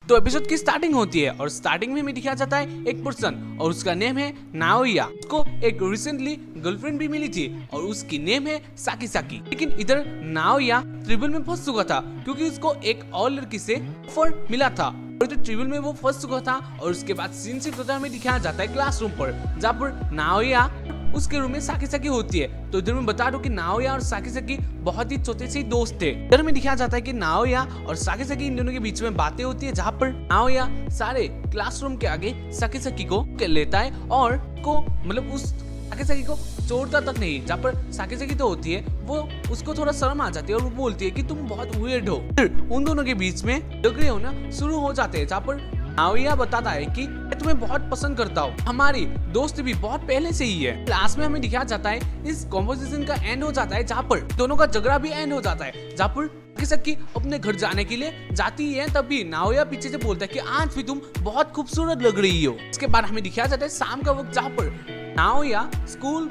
तो एपिसोड की स्टार्टिंग होती है और स्टार्टिंग में हमें दिखाया जाता है एक पर्सन और उसका नेम है नाओया। उसको एक रिसेंटली गर्लफ्रेंड भी मिली थी और उसकी नेम है साकी साकी। लेकिन इधर नाओया ट्रिबल में फंस चुका था क्योंकि उसको एक और लड़की से ऑफर मिला था और इधर ट्रिबल में वो फंस चुका था। और उसके बाद सीन शिफ्ट होता है, हमें दिखाया जाता है क्लासरूम पर जहाँ पर नाओया उसके रूम में साकी साकी होती है। तो इधर मैं बता दूं कि नाओया और साकी साकी बहुत ही छोटे से दोस्त थे। इधर में दिखाया जाता है कि नाओया और साकी साकी इन दोनों के बीच में बातें होती है जहाँ पर नाओया सारे क्लासरूम के आगे साकी साकी को लेता है और को मतलब उस साकी साकी को छोड़ता तक नहीं। जहाँ पर साकी साकी तो होती है वो उसको थोड़ा शर्म आ जाती है और वो बोलती है कि तुम बहुत वियर्ड हो। फिर उन दोनों के बीच में झगड़े होना शुरू हो जाते हैं जहाँ पर नाओया बताता है कि मैं तुम्हें बहुत पसंद करता हूँ, हमारी दोस्ती भी बहुत पहले से ही है। क्लास में हमें दिखाया जाता है इस कॉन्वर्सेशन का एंड हो जाता है जहाँ पर दोनों का झगड़ा भी एंड हो जाता है। जहाँ पर साकी अपने घर जाने के लिए जाती है तभी नाओया पीछे से बोलता है कि आज भी तुम बहुत खूबसूरत लग रही हो। इसके बाद हमें दिखाया जाता है शाम का वक्त जहाँ पर नाओया स्कूल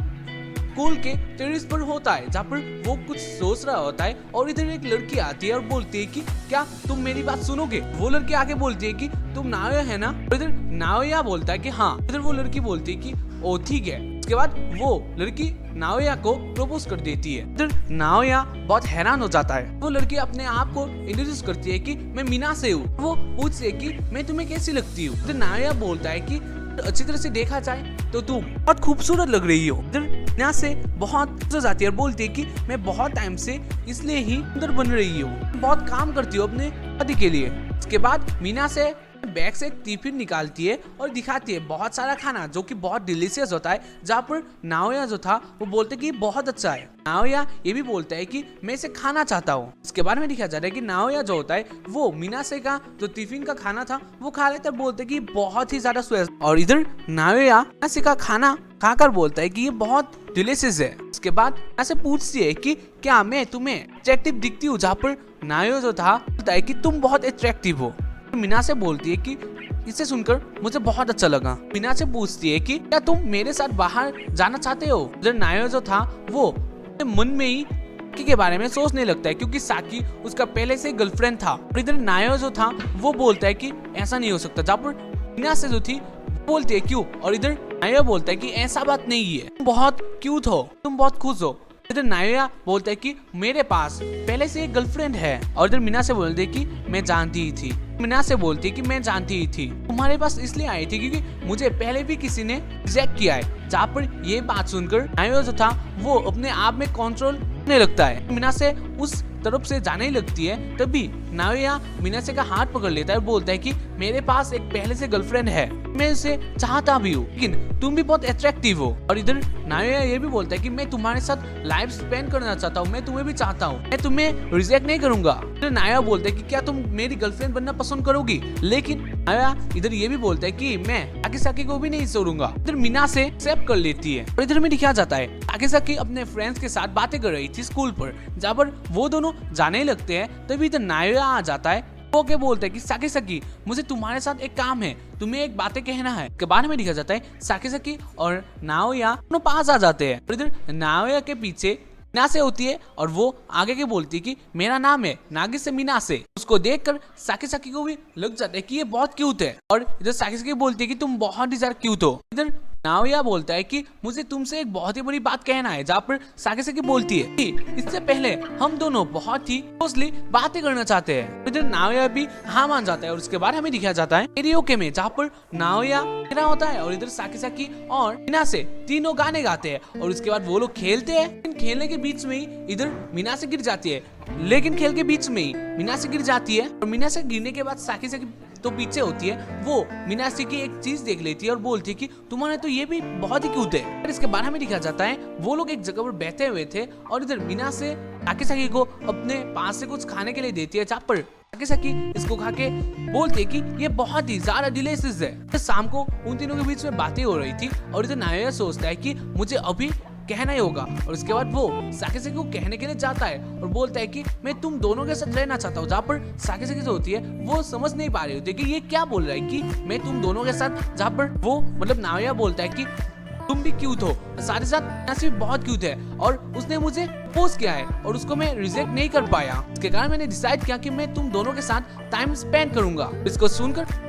के टेरेस पर होता है जहाँ पर वो कुछ सोच रहा होता है और इधर एक लड़की आती है और बोलती है कि क्या तुम मेरी बात सुनोगे। वो लड़की आके बोलती है कि तुम नाओया है ना। और इधर नाओया बोलता है कि हाँ। इधर वो लड़की बोलती है कि ओ ठीक है। उसके बाद वो लड़की नाओया को प्रपोज कर देती है। इधर नाओया बहुत हैरान हो जाता है। वो लड़की अपने आप को इंट्रोड्यूस करती है कि मैं मीना से हूँ। वो पूछती है कि मैं तुम्हें कैसी लगती हूँ। इधर नाओया बोलता है कि अच्छी तरह से देखा जाए तो तुम बहुत खूबसूरत लग रही हो। इधर मीना से बहुत जाती है और बोलती है कि मैं बहुत टाइम से इसलिए ही सुंदर बन रही हूँ, बहुत काम करती हूँ अपने पति के लिए। इसके बाद मीना से बैग से एक टिफिन निकालती है और दिखाती है बहुत सारा खाना जो कि बहुत डिलीशियस होता है। जहाँ पर नाओया जो था वो बोलते कि बहुत अच्छा है। नाओया ये भी बोलता है कि मैं इसे खाना चाहता हूँ। इसके बारे में दिखाया जाता है कि नाओया जो होता है वो मीना से का जो टिफिन का खाना था वो खा लेता है, बोलते कि बहुत ही ज्यादा स्वादिष्ट। और इधर नाओया मीना से का खाना खाकर बोलता है कि ये बहुत डिलीशियस है। इसके बाद ऐसे पूछती है कि क्या मैं तुम्हें अट्रैक्टिव दिखती हूँ। जहाँ पर नाओया जो था बोलता है कि तुम बहुत अट्रैक्टिव हो। मीना से बोलती है कि इसे सुनकर मुझे बहुत अच्छा लगा। मीना से पूछती है कि क्या तुम मेरे साथ बाहर जाना चाहते हो। इधर नाओया जो था वो मन में ही साकी के बारे में सोचने लगता है क्योंकि साकी उसका पहले से गर्लफ्रेंड था। और इधर नाओया जो था वो बोलता है कि ऐसा नहीं हो सकता। जहाँ पर मीना से जो थी बोलती है क्यों। और इधर नाओया बोलता है कि ऐसा बात नहीं है, तुम बहुत क्यूट हो, तुम बहुत खुश हो। इधर नाओया बोलता है कि मेरे पास पहले से एक गर्लफ्रेंड है। और इधर मीना से बोलती है कि मैं जानती ही थी। मीना से बोलती है कि मैं जानती ही थी, तुम्हारे पास इसलिए आई थी क्योंकि मुझे पहले भी किसी ने रिजेक्ट किया है। जहाँ पर ये बात सुनकर नाओया जो था वो अपने आप में कंट्रोल करने लगता है। मीना से उस तरफ से जाने ही लगती है तभी नाओया मीना से का हाथ पकड़ लेता है और बोलता है कि मेरे पास एक पहले से गर्लफ्रेंड है, मैं उसे चाहता भी हूँ लेकिन तुम भी बहुत अट्रैक्टिव हो। और इधर नाओया ये भी बोलता है कि मैं तुम्हारे साथ लाइफ स्पेंड करना चाहता हूँ, मैं तुम्हें भी चाहता हूँ, मैं तुम्हें रिजेक्ट नहीं करूंगा। इधर नाओया बोलता है कि क्या तुम मेरी गर्लफ्रेंड बनना पसंद करोगी। लेकिन नाओया इधर ये भी बोलता है कि मैं साकी साकी को भी नहीं छोड़ूंगा। इधर मीना से एक्सेप्ट कर लेती है। और इधर में दिखाया जाता है साकी साकी अपने फ्रेंड्स के साथ बातें कर रही थी स्कूल पर। जहाँ पर वो दोनों जाने लगते हैं तभी इधर नाओया आ जाता है। वो क्या बोलता है कि साकी साकी मुझे तुम्हारे साथ एक काम है, तुम्हें एक बातें कहना है। के बारे में दिखाया जाता है साकी साकी और नाओया दोनों पास आ जाते हैं। और इधर नाओया के पीछे मीना से होती है और वो आगे के बोलती है कि मेरा नाम है नागी से मीना से। उसको देखकर साकी साकी को भी लग जाता है कि ये बहुत क्यूट है। और इधर साकी साकी बोलती है कि तुम बहुत ही ज्यादा क्यूट हो। इधर नाओया बोलता है कि मुझे तुमसे एक बहुत ही बड़ी बात कहना है। जहाँ पर साकी साकी बोलती है कि इससे पहले हम दोनों बहुत ही क्लोजली बातें करना चाहते हैं। इधर नाओया भी हाँ मान जाता है। और उसके बाद हमें दिखाया जाता है कैरियोके में जहाँ पर नाओया होता है और इधर साकी साकी और मीना से तीनों गाने गाते हैं। और उसके बाद वो लोग खेलते हैं। खेलने के बीच में ही इधर मीना से गिर जाती है। लेकिन खेल के बीच में ही मीना से गिर जाती है। और मीना से गिरने के बाद साकी साकी तो पीछे होती है। वो मीना से की एक चीज देख लेती है और बोलती है कि तुम्हारे तो ये भी बहुत ही क्यूट है। और इसके बाद हमें दिखाया जाता है वो लोग एक जगह पर बैठे हुए थे और इधर मीना से साकी साकी को अपने पास से कुछ खाने के लिए देती है। जहाँ पर साकी साकी इसको खा के बोलती है कि ये बहुत ही ज्यादा डिलीशियस है। शाम को उन तीनों के बीच में बातें हो रही थी और इधर नाओया सोचता है कि मुझे अभी कहना ही होगा। और उसके बाद वो साकी साकी को कहने के लिए जाता है और बोलता है कि मैं तुम दोनों के साथ रहना चाहता हूँ। जहाँ पर साकी साकी जो होती है वो समझ नहीं पा रही होती है कि ये क्या बोल रहा है कि मैं तुम दोनों के साथ। जहाँ पर वो मतलब नाओया बोलता है कि तुम भी क्यूट हो, साथ ही साथ मीनाक्षी भी बहुत क्यूट है और उसने मुझे प्रपोज किया है और उसको मैं रिजेक्ट नहीं कर पाया। इसके कारण मैंने डिसाइड किया कि मैं तुम दोनों के साथ टाइम स्पेंड करूंगा। इसको सुनकर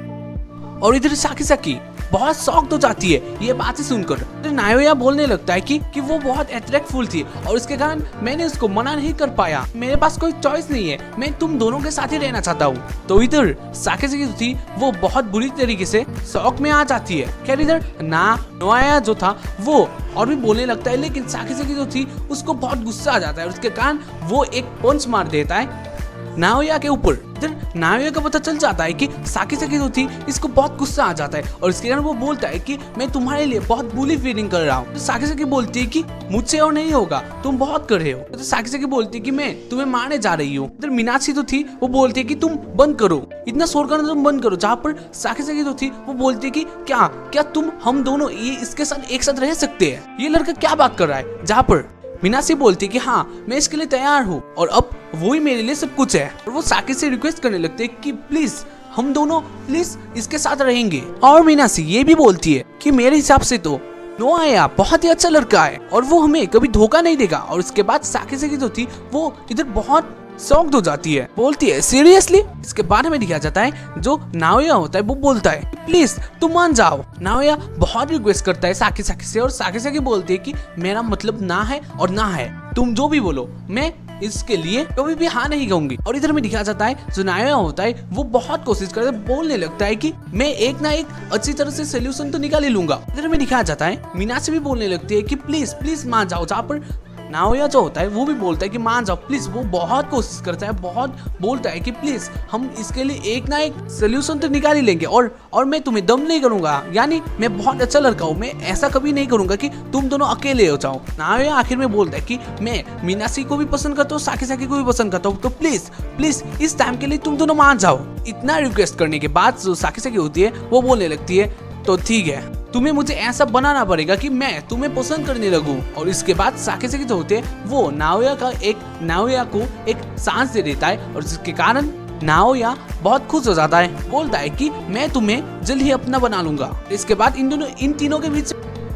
और इधर साकी बहुत शॉक्ड हो जाती है ये बातें सुनकर। तो नाओया बोलने लगता है कि वो बहुत अट्रैक्टफुल थी और इसके कारण मैंने उसको मना नहीं कर पाया। मेरे पास कोई चॉइस नहीं है, मैं तुम दोनों के साथ ही रहना चाहता हूँ। तो इधर साकी जो थी वो बहुत बुरी तरीके से शॉक में आ जाती है। खैर इधर नाओया जो था वो और भी बोलने लगता है, लेकिन साकी जो थी उसको बहुत गुस्सा आ जाता है और उसके कारण वो एक पंच मार देता है नाओया के ऊपर। इधर नाओया को पता चल जाता है कि साकी जो थी इसको बहुत गुस्सा आ जाता है और इसके कारण वो बोलता है कि मैं तुम्हारे लिए बहुत बुरी फीलिंग कर रहा हूँ। तो साकी बोलती है कि मुझसे और नहीं होगा, तुम बहुत कर रहे हो। तो साकी बोलती है कि मैं तुम्हें मारने जा रही हूँ। इधर मीनाक्षी जो थी वो बोलती है कि तुम बंद करो, इतना शोर करना तुम बंद करो। जहाँ पर साकी जो थी वो बोलती है कि क्या तुम हम दोनों ये इसके साथ एक साथ रह सकते हैं? ये लड़का क्या बात कर रहा है? जहाँ पर मीनाक्षी बोलती है कि हाँ मैं इसके लिए तैयार हूँ और अब वो ही मेरे लिए सब कुछ है। और वो साकी से रिक्वेस्ट करने लगते हैं कि प्लीज हम दोनों प्लीज इसके साथ रहेंगे। और मीनाक्षी ये भी बोलती है कि मेरे हिसाब से तो नाओया बहुत ही अच्छा लड़का है और वो हमें कभी धोखा नहीं देगा। और उसके बाद साकी जो थी वो इधर बहुत शॉक्ड हो जाती है, बोलती है सीरियसली? इसके बाद हमें दिखाया जाता है जो नाओया होता है वो बोलता है प्लीज तुम मान जाओ। नाओया बहुत रिक्वेस्ट करता है साकी से और साकी बोलती है कि मेरा मतलब ना है और ना है, तुम जो भी बोलो मैं इसके लिए कभी भी हाँ नहीं कहूंगी। और इधर में दिखाया जाता है जो नाओया होता है वो बहुत कोशिश करता है, बोलने लगता है कि मैं एक ना एक अच्छी तरह से सोल्यूशन तो निकाल ही लूंगा। इधर में दिखाया जाता है मीनाक्षी भी बोलने लगती है कि प्लीज मान जाओ। जहाँ पर नाओया जो होता है वो भी बोलता है कि मान जाओ प्लीज। वो बहुत कोशिश करता है, बहुत बोलता है कि प्लीज हम इसके लिए एक ना एक सोल्यूशन तो निकाल ही लेंगे और मैं तुम्हें दम नहीं करूंगा, यानी मैं बहुत अच्छा लड़का हूँ, मैं ऐसा कभी नहीं करूंगा कि तुम दोनों अकेले हो जाओ। नाओया आखिर में बोलता है कि मैं मीनाक्षी को भी पसंद करता हूँ, साकी को भी पसंद करता हूँ, तो प्लीज इस टाइम के लिए तुम दोनों मान जाओ। इतना रिक्वेस्ट करने के बाद जो साकी होती है वो बोलने लगती है तो ठीक है, तुम्हें मुझे ऐसा बनाना पड़ेगा कि मैं तुम्हें पसंद करने लगूं। और इसके बाद साकी जो होते हैं वो नाओया को एक सांस दे देता है और जिसके कारण नाओया बहुत खुश हो जाता है, बोलता है कि मैं तुम्हें जल्द ही अपना बना लूंगा। इसके बाद इन तीनों के बीच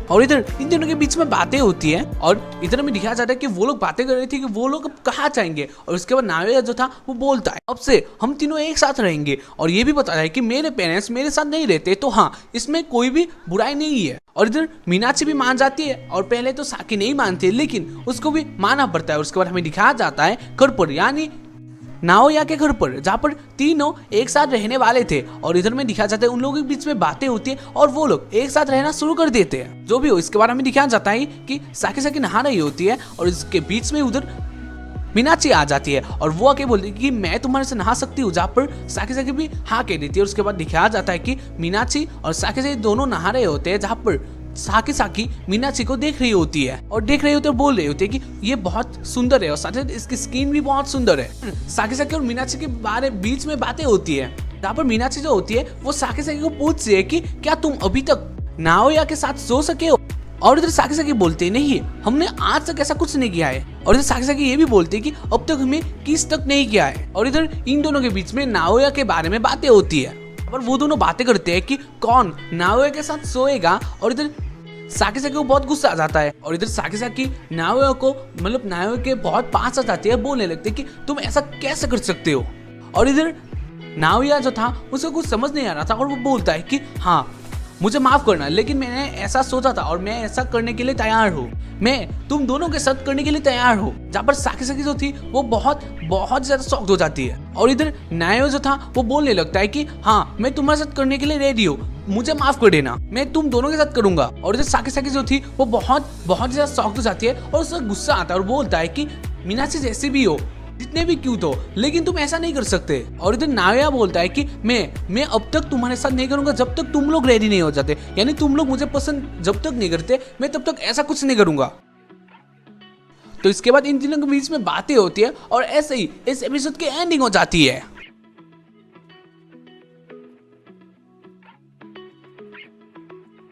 और इधर इन दोनों के बीच में बातें होती है और इधर में दिखाया जाता है कि वो लोग बातें कर रहे थे कि वो लोग अब कहाँ जाएंगे। और उसके बाद नाओया जो था वो बोलता है अब से हम तीनों एक साथ रहेंगे और ये भी बताया है कि मेरे पेरेंट्स मेरे साथ नहीं रहते, तो हाँ इसमें कोई भी बुराई नहीं है। और इधर मीनाक्षी भी मान जाती है और पहले तो साकी नहीं मानती लेकिन उसको भी मानना पड़ता है। उसके बाद हमें दिखाया जाता है घर पर, यानी नाओया के घर पर, जहाँ पर तीनों एक साथ रहने वाले थे। और इधर में दिखाया जाता है उन लोगों के बीच में बातें होती है और वो लोग एक साथ रहना शुरू कर देते हैं। जो भी हो इसके बाद हमें दिखाया जाता है कि साकी नहा रही होती है और इसके बीच में उधर मीनाक्षी आ जाती है और वो आके बोलती है कि मैं तुम्हारे से नहा सकती हूँ, जहाँ पर साकी भी हाँ कह देती है। और उसके बाद दिखाया जाता है कि मीनाक्षी और साकी दोनों नहा रहे होते हैं, जहाँ पर साकी मीनाक्षी को देख रही होती है और बोल रही होती है कि ये बहुत सुंदर है और साथ ही इसकी स्किन भी बहुत सुंदर है। साकी और मीनाक्षी के बारे बीच में बातें होती है, जहाँ पर मीनाक्षी जो होती है वो साकी को पूछती है कि क्या तुम अभी तक नाओया के साथ सो सके हो? और इधर साकी बोलते हैं नहीं, हमने आज तक ऐसा कुछ नहीं किया है। और इधर साकी ये भी बोलते हैं कि अब तक हमें किस तक नहीं किया है। और इधर इन दोनों के बीच में नाओया के बारे में बातें होती है और वो दोनों बातें करते हैं कि कौन नाओया के साथ सोएगा। और इधर साकी को बहुत गुस्सा आ जाता है और इधर साकी नाओया को मतलब नाओया के बहुत पास आ जाती है, बोलने लगते कि तुम ऐसा कैसे कर सकते हो। और इधर नाओया जो था उसे कुछ समझ नहीं आ रहा था और वो बोलता है कि हाँ मुझे माफ करना, लेकिन मैंने ऐसा सोचा था और मैं ऐसा करने के लिए तैयार हूँ, मैं तुम दोनों के साथ करने के लिए तैयार हूँ। जहाँ पर साकी जो थी वो बहुत ज्यादा शॉक्ड हो जाती है। और इधर नाओया जो था वो बोलने लगता है कि हाँ मैं तुम्हारे साथ करने के लिए रेडी हूँ, मुझे माफ कर देना, मैं तुम दोनों के साथ करूंगा। और इधर साकी जो थी वो बहुत ज्यादा शॉक्ड हो जाती है और उसका गुस्सा आता है और बोलता है कि मीनाक्षी जैसी भी हो, जितने भी क्यूट हो, लेकिन तुम ऐसा नहीं कर सकते। और इधर नाओया बोलता है कि मैं अब तक तुम्हारे साथ नहीं करूंगा जब तक तुम लोग रेडी नहीं हो जाते, यानी तुम लोग मुझे पसंद जब तक नहीं करते मैं तब तक ऐसा कुछ नहीं करूंगा। तो इसके बाद इन तीनों के बीच में बातें होती है और ऐसे ही इस एपिसोड की एंडिंग हो जाती है।